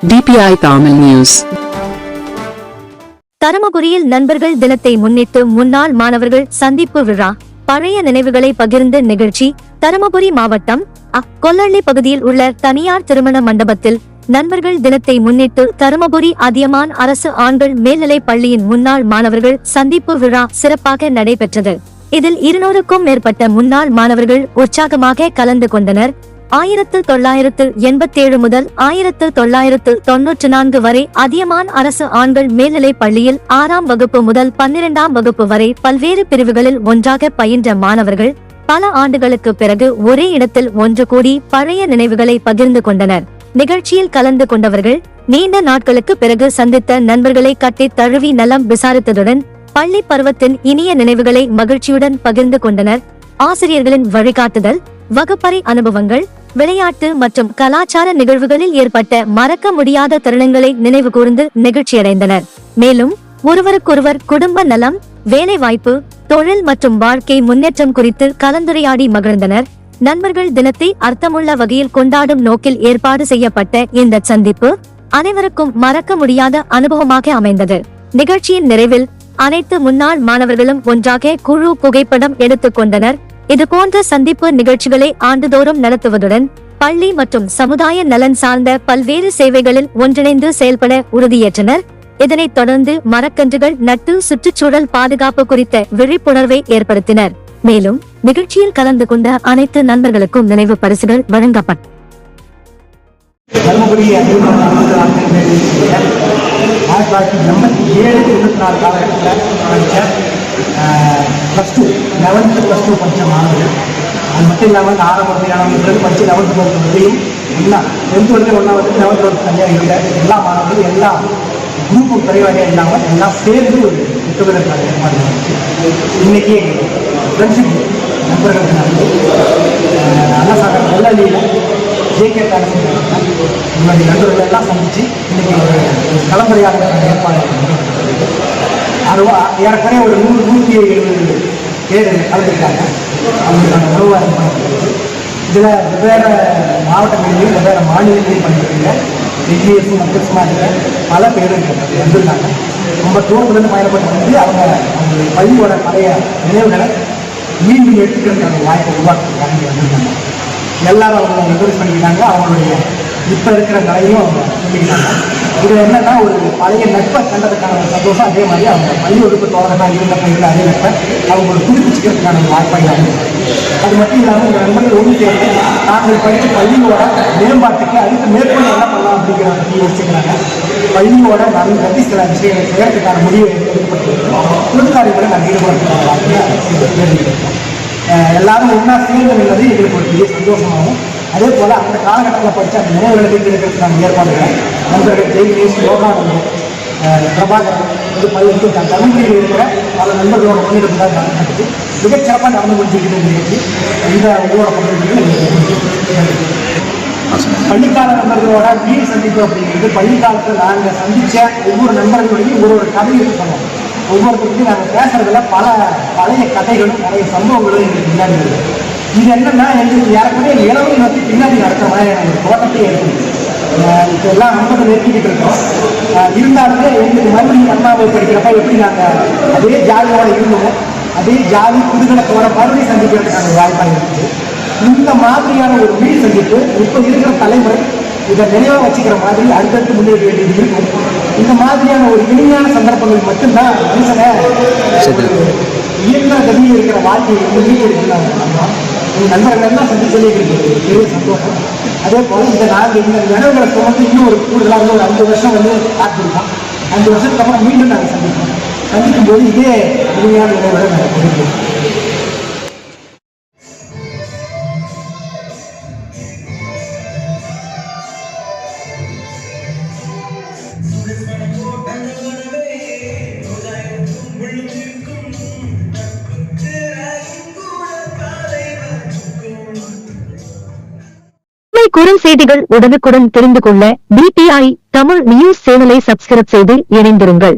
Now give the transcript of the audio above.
DPI Tamil News. தருமபுரியில் நண்பர்கள் தினத்தை முன்னிட்டு முன்னாள் மாணவர்கள் சந்திப்பு விழா, பழைய நினைவுகளை பகிர்ந்த நிகழ்ச்சி. தருமபுரி மாவட்டம் கொல்லள்ளி பகுதியில் உள்ள தனியார் திருமண மண்டபத்தில் நண்பர்கள் தினத்தை முன்னிட்டு தருமபுரி அதியமான் அரசு ஆண்கள் மேல்நிலைப் பள்ளியின் முன்னாள் மாணவர்கள் சந்திப்பு விழா சிறப்பாக நடைபெற்றது. இதில் 200க்கும் மேற்பட்ட முன்னாள் மாணவர்கள் உற்சாகமாக கலந்து கொண்டனர். 1987 முதல் 1994 வரை அதியமான் அரசு ஆண்கள் மேல்நிலைப் பள்ளியில் 6ஆம் வகுப்பு முதல் 12ஆம் வகுப்பு வரை பல்வேறு பிரிவுகளில் ஒன்றாக பயின்ற மாணவர்கள் பல ஆண்டுகளுக்கு பிறகு ஒரே இடத்தில் ஒன்று கூடி பழைய நினைவுகளை பகிர்ந்து கொண்டனர். நிகழ்ச்சியில் கலந்து கொண்டவர்கள் நீண்ட நாட்களுக்கு பிறகு சந்தித்த நண்பர்களை கட்டி தழுவி நலம் விசாரித்ததுடன் பள்ளி பருவத்தின் இனிய நினைவுகளை மகிழ்ச்சியுடன் பகிர்ந்து கொண்டனர். ஆசிரியர்களின் வழிகாட்டுதல், வகுப்பறை அனுபவங்கள், விளையாட்டு மற்றும் கலாச்சார நிகழ்வுகளில் ஏற்பட்ட மறக்க முடியாத தருணங்களை நினைவு கூர்ந்து நெகிழ்ச்சியடைந்தனர். மேலும் ஒருவருக்கொருவர் குடும்ப நலம், வேலை வாய்ப்பு, தொழில் மற்றும் வாழ்க்கை முன்னேற்றம் குறித்து கலந்துரையாடி மகிழ்ந்தனர். நண்பர்கள் தினத்தை அர்த்தமுள்ள வகையில் கொண்டாடும் நோக்கில் ஏற்பாடு செய்யப்பட்ட இந்த சந்திப்பு அனைவருக்கும் மறக்க முடியாத அனுபவமாக அமைந்தது. நிகழ்ச்சியின் நிறைவில் அனைத்து முன்னாள் மாணவர்களும் ஒன்றாக குழு புகைப்படம் எடுத்துக் கொண்டனர். இதுபோன்ற சந்திப்பு நிகழ்ச்சிகளை ஆண்டுதோறும் நடத்துவதுடன் பள்ளி மற்றும் சமுதாய நலன் சார்ந்த பல்வேறு சேவைகளில் ஒன்றிணைந்து செயல்பட உறுதியேற்றனர். இதனைத் தொடர்ந்து மரக்கன்றுகள் நட்டு சுற்றுச்சூழல் பாதுகாப்பு குறித்த விழிப்புணர்வை ஏற்படுத்தினர். மேலும் நிகழ்ச்சியில் கலந்து கொண்ட அனைத்து நண்பர்களுக்கும் நினைவு பரிசுகள் வழங்கப்பட்டன. தருமபுரி 1987-94 காலகட்டத்தில் படித்த +2 11th +2 படித்த மாணவர்கள். அது மட்டும் இல்லாமல் 6ஆம் வகுப்பு 7ஆம் வகுப்பு படித்து 11th வகுப்பு வரையும் எல்லாம் 10th வரைக்கும் 1ஆம் வகுப்பு 11th வகுப்பு தனியாக இருந்த எல்லா மாணவர்களும் எல்லா குரூப்பும் குறைவாக இல்லாமல் எல்லாம் சேர்ந்து ஒரு புத்தகத்திற்கான ஏற்பாடு இருந்துச்சு. இன்னைக்கு ஃப்ரெண்ட்ஷிப் நண்பர்களுக்கு அண்ணசாகர் கொல்லள்ளியில் ஜேகே காலேஜ் உங்களுடைய நண்பர்கள் எல்லாம் சந்தித்து இன்னைக்கு ஒரு கலந்துரையாடலுக்கான ஏற்பாடு ஏறக்குறைய ஒரு 170 பேர் கலந்துருக்காங்க. அவங்களுக்கான உணவு பண்ணிட்டு இதில் வெவ்வேறு மாவட்டங்களிலையும் வெவ்வேறு மாநிலங்களையும் பண்ணியிருக்கீங்க. எஜிஎஸ் மக்கள்ஸுமாக இருக்க பல பேர் வந்திருந்தாங்க. ரொம்ப தூரத்துலேருந்து பயணப்பட்டு வந்து அவங்க பள்ளியோட பழைய நினைவுகளை மீண்டும் எடுத்துக்கிறதுக்கான வாய்ப்பை உருவாக்குறதுக்காக வந்திருந்தாங்க. எல்லாரும் அவங்க இன்ட்ரோஸ் பண்ணிக்கிட்டாங்க. அவங்களுடைய இப்போ இருக்கிற நிலையும் சொல்லிக்கிட்டாங்க. இது என்னன்னா ஒரு பழைய நட்பை கண்டதுக்கான ஒரு சந்தோஷம். அதே மாதிரி அவங்க பள்ளி ஒடுப்பு தோழர்களாக இருந்தப்ப இருக்கிற அதே நட்பை அவங்களோட புதுப்பிச்சுக்கிறதுக்கான ஒரு வாய்ப்பாக இருந்தது. அது மட்டும் இல்லாமல் இந்த நண்பர்கள் ஒன்று சேர்ந்து நாங்கள் படித்த பள்ளியோட மேம்பாட்டுக்கு அடுத்து மேற்கொண்டு என்ன பண்ணலாம் அப்படிங்கிறத பற்றி யோசிச்சுக்கிறாங்க. பள்ளியோட நாங்கள் கட்டி சில விஷயங்களை செய்யறதுக்கான முடிவு எடுக்கப்பட்டிருக்கோம். பொதுக்காரியங்களை நாங்கள் ஈடுபடுறதுக்கான வாய்ப்பை தேர்ந்தெடுக்கிறோம். எல்லாரும் ஒன்றா சேர்ந்து நின்றது எங்களுக்கு ஒரு பெரிய சந்தோஷமாகும். அதே போல் அந்த காலகட்டத்தில் படித்த அந்த நினைவுகளை இருக்கிறதுக்கான ஏற்பாடுகள் நண்பர்கள் ஜெய்கேஷ், யோகானந்தம், பிரபாகரன் இது பள்ளி தமிழில் இருக்கிற பல நண்பர்களோட முன்னெடுப்பு தான் நடந்துட்டு மிகச்சிறப்பாக நடந்து முடிஞ்சுக்கிட்டு நிகழ்ச்சி. இந்த உங்களோட பங்களிப்புகள் பள்ளிக்கால நண்பர்களோட மீன் சந்திப்பு அப்படிங்கிறது பள்ளிக்காலத்தில் நாங்கள் சந்தித்த ஒவ்வொரு நண்பர்களுடையும் ஒரு கதையை சொன்னோம். ஒவ்வொருத்தருக்கும் நாங்கள் பேசுறதுல பல பழைய கதைகளும் பழைய சம்பவங்களும் எங்களுக்கு பின்னாடி இருக்குது. இது என்னன்னா எங்களுக்கு ஏறக்குறைய இளவை நோக்கி பின்னாடி நடக்கிற மாதிரி ஒரு தோட்டத்தையே இருக்குது. இப்போ எல்லாம் 50 நெருக்கிக்கிட்டு இருக்கோம். இருந்தாலுமே எங்களுக்கு மறுபடியும் 1ஆம் படிக்கிறப்ப எப்படி நாங்கள் அதே ஜாலியோட இருந்தோம், அதே ஜாலி குதூகலத்தோட மறுபடியும் சந்திக்கிறதுக்கான வாய்ப்பாக இருக்குது. இந்த மாதிரியான ஒரு மீள் சந்திப்பு இப்போ இருக்கிற தலைமுறை இதை நினைவாக வச்சுக்கிற மாதிரி அடுத்தடுத்து முன்னேற வேண்டியது இருக்கும். இந்த மாதிரியான ஒரு இனிமையான சந்தர்ப்பங்கள் மட்டும்தான் மனுஷனை இயந்திர கதியில் இருக்கிற வாழ்க்கையை முன்னேறி இருக்கிறாங்க. உங்கள் நண்பர்கள் எல்லாம் சந்திச்சு சொல்லியிருக்கிறது பெரிய சந்தோஷம். அதே போல் இந்த நாங்கள் இந்த நினைவுகளை சுமந்து இன்னும் ஒரு கூடுதலாக ஒரு 5 வருஷம் காத்திருக்கோம். 5 வருஷத்துக்கு அப்புறம் மீண்டும் நாங்கள் சந்திக்கும் போது இதே இனிமையான நினைவுகளை நாங்கள் கொடுக்கிறோம். குறுஞ்செய்திகள் உடனுக்குடன் தெரிந்து கொள்ள DPI தமிழ் நியூஸ் சேனலை சப்ஸ்கிரைப் செய்து இணைந்திருங்கள்.